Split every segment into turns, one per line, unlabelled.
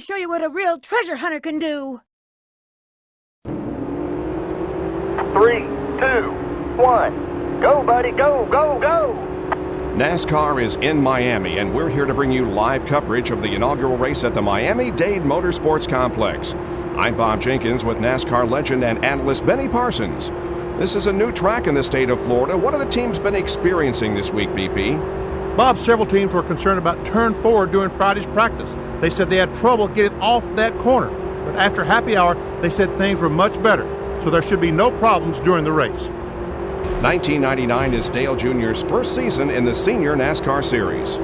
show you what a real treasure hunter can do.
3, 2, 1. Go, buddy, go, go, go!
NASCAR is in Miami, and we're here to bring you live coverage of the inaugural race at the Miami-Dade Motorsports Complex. I'm Bob Jenkins with NASCAR legend and analyst Benny Parsons. This is a new track in the state of Florida. What have the teams been experiencing this week, BP?
Bob, several teams were concerned about turn 4 during Friday's practice. They said they had trouble getting off that corner. But after happy hour, they said things were much better, so there should be no problems during the race.
1999 is Dale Jr.'s first season in the Senior NASCAR Series.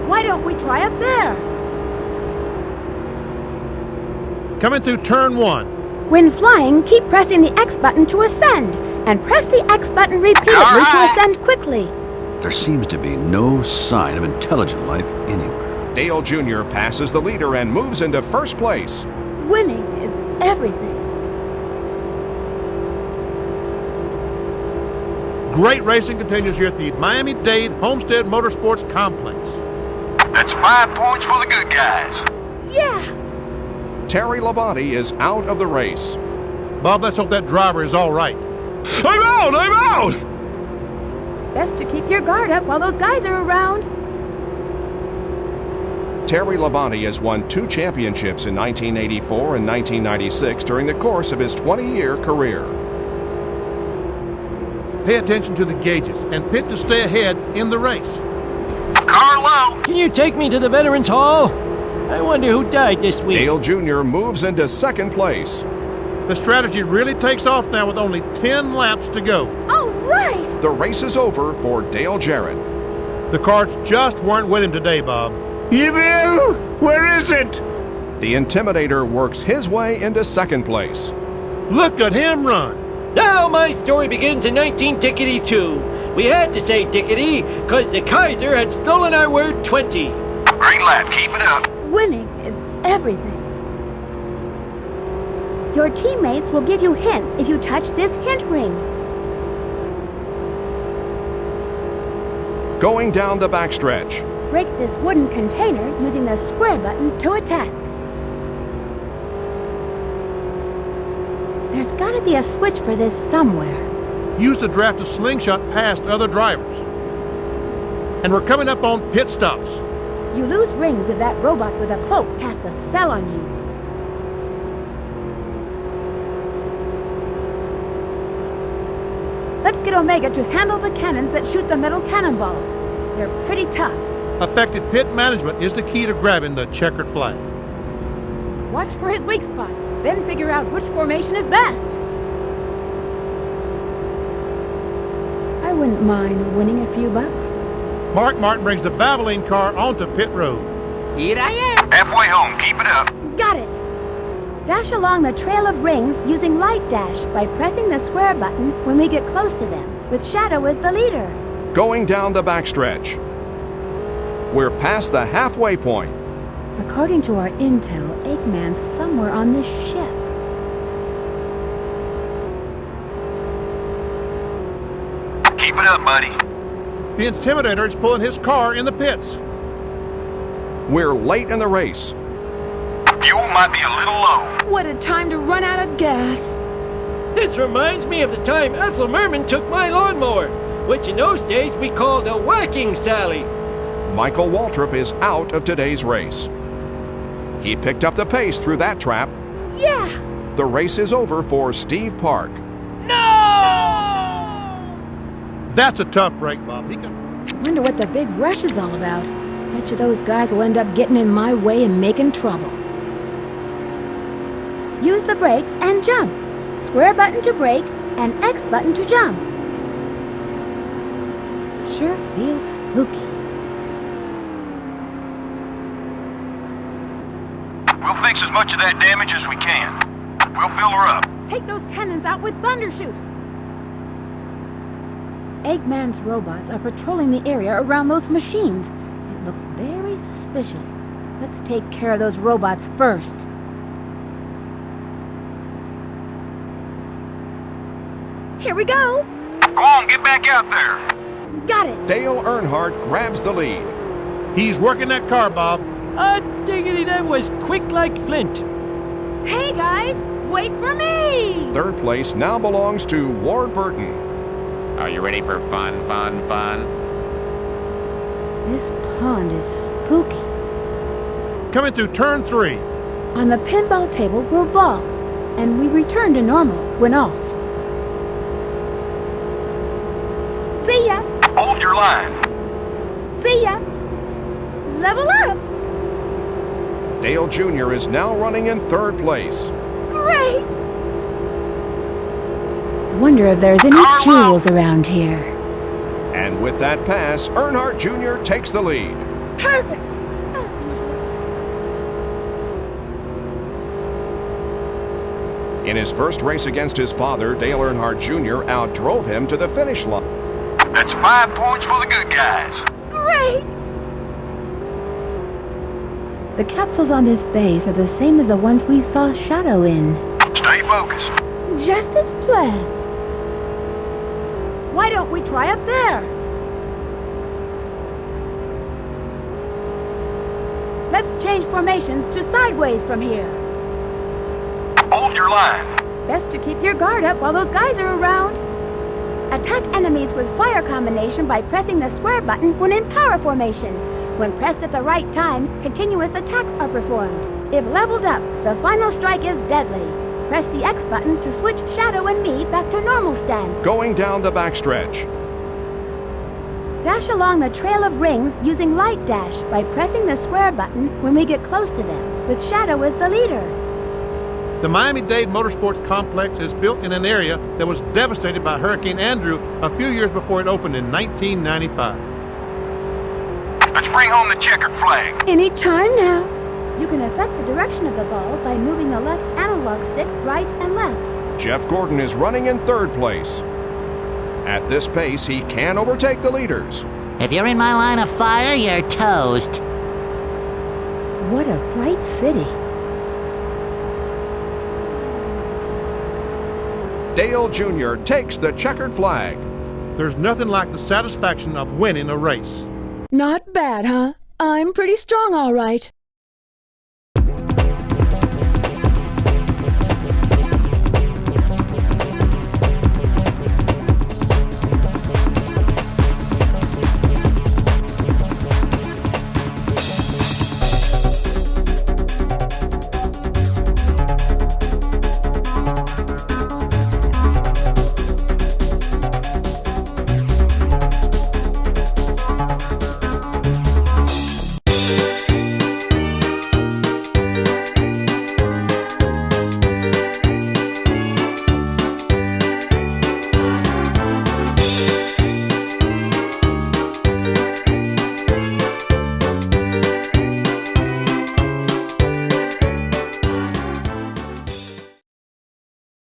Why don't we try up there?
Coming through turn 1.
When flying, keep pressing the X button to ascend, and press the X button repeatedly to ascend quickly.
There seems to be no sign of intelligent life anywhere.
Dale Jr. passes the leader and moves into first place.
Winning is everything.
Great racing continues here at the Miami-Dade Homestead Motorsports Complex.
That's 5 points for the good guys.
Yeah!
Terry Labonte is out of the race.
Bob, let's hope that driver is all right.
I'm out!
Best to keep your guard up while those guys are around.
Terry Labonte has won 2 championships in 1984 and 1996 during the course of his 20-year career.
Pay attention to the gauges and pit to stay ahead in the race.
Carlo!
Can you take me to the Veterans Hall? I wonder who died this week.
Dale Jr. moves into second place.
The strategy really takes off now with only 10 laps to go.
All right!
The race is over for Dale Jarrett.
The cards just weren't with him today, Bob.
Evil! Where is it?
The Intimidator works his way into second place.
Look at him run.
Now my story begins in 19-2. We had to say Dickety because the Kaiser had stolen our word 20.
Great lap, keep it up.
Winning is everything. Your teammates will give you hints if you touch this hint ring.
Going down the backstretch.
Break this wooden container using the square button to attack. There's gotta be a switch for this somewhere.
Use the draft to slingshot past other drivers. And we're coming up on pit stops.
You lose rings if that robot with a cloak casts a spell on you. Let's get Omega to handle the cannons that shoot the metal cannonballs. They're pretty tough.
Effective pit management is the key to grabbing the checkered flag.
Watch for his weak spot, then figure out which formation is best. I wouldn't mind winning a few bucks.
Mark Martin brings the Valvoline car onto pit road.
Here I am.
Halfway home, keep it up.
Got it! Dash along the trail of rings using Light Dash by pressing the square button when we get close to them, with Shadow as the leader.
Going down the backstretch. We're past the halfway point.
According to our intel, Eggman's somewhere on this ship.
Keep it up, buddy.
The Intimidator is pulling his car in the pits.
We're late in the race.
Fuel might be a little low.
What a time to run out of gas!
This reminds me of the time Ethel Merman took my lawnmower, which in those days we called a whacking Sally.
Michael Waltrip is out of today's race. He picked up the pace through that trap.
Yeah!
The race is over for Steve Park.
That's a tough break, Bob.
Wonder what the big rush is all about. Betcha those guys will end up getting in my way and making trouble. Use the brakes and jump. Square button to brake and X button to jump. Sure feels spooky.
We'll fix as much of that damage as we can. We'll fill her up.
Take those cannons out with Thundershoot! Eggman's robots are patrolling the area around those machines. It looks very suspicious. Let's take care of those robots first. Here we go!
Go on, get back out there.
Got it!
Dale Earnhardt grabs the lead.
He's working that car, Bob.
Diggity, that was quick like flint.
Hey guys, wait for me!
Third place now belongs to Ward Burton.
Are you ready for fun?
This pond is spooky.
Coming through turn 3.
On the pinball table were balls, and we returned to normal when off. See ya!
Hold your line.
See ya! Level up!
Dale Jr. is now running in third place.
Great! I wonder if there's any jewels around here.
And with that pass, Earnhardt Jr. takes the lead.
Perfect! As usual.
In his first race against his father, Dale Earnhardt Jr. outdrove him to the finish line.
That's 5 points for the good guys.
Great! The capsules on this base are the same as the ones we saw Shadow in.
Stay focused.
Just as planned. Why don't we try up there? Let's change formations to sideways from here.
Hold your line.
Best to keep your guard up while those guys are around. Attack enemies with fire combination by pressing the square button when in power formation. When pressed at the right time, continuous attacks are performed. If leveled up, the final strike is deadly. Press the X button to switch Shadow and me back to normal stance.
Going down the backstretch.
Dash along the trail of rings using light dash by pressing the square button when we get close to them, with Shadow as the leader.
The Miami-Dade Motorsports Complex is built in an area that was devastated by Hurricane Andrew a few years before it opened in 1995.
Let's bring home the checkered flag.
Any time now. You can affect the direction of the ball by moving the left analog stick right and left.
Jeff Gordon is running in third place. At this pace, he can overtake the leaders.
If you're in my line of fire, you're toast.
What a bright city.
Dale Jr. takes the checkered flag.
There's nothing like the satisfaction of winning a race.
Not bad, huh? I'm pretty strong, all right.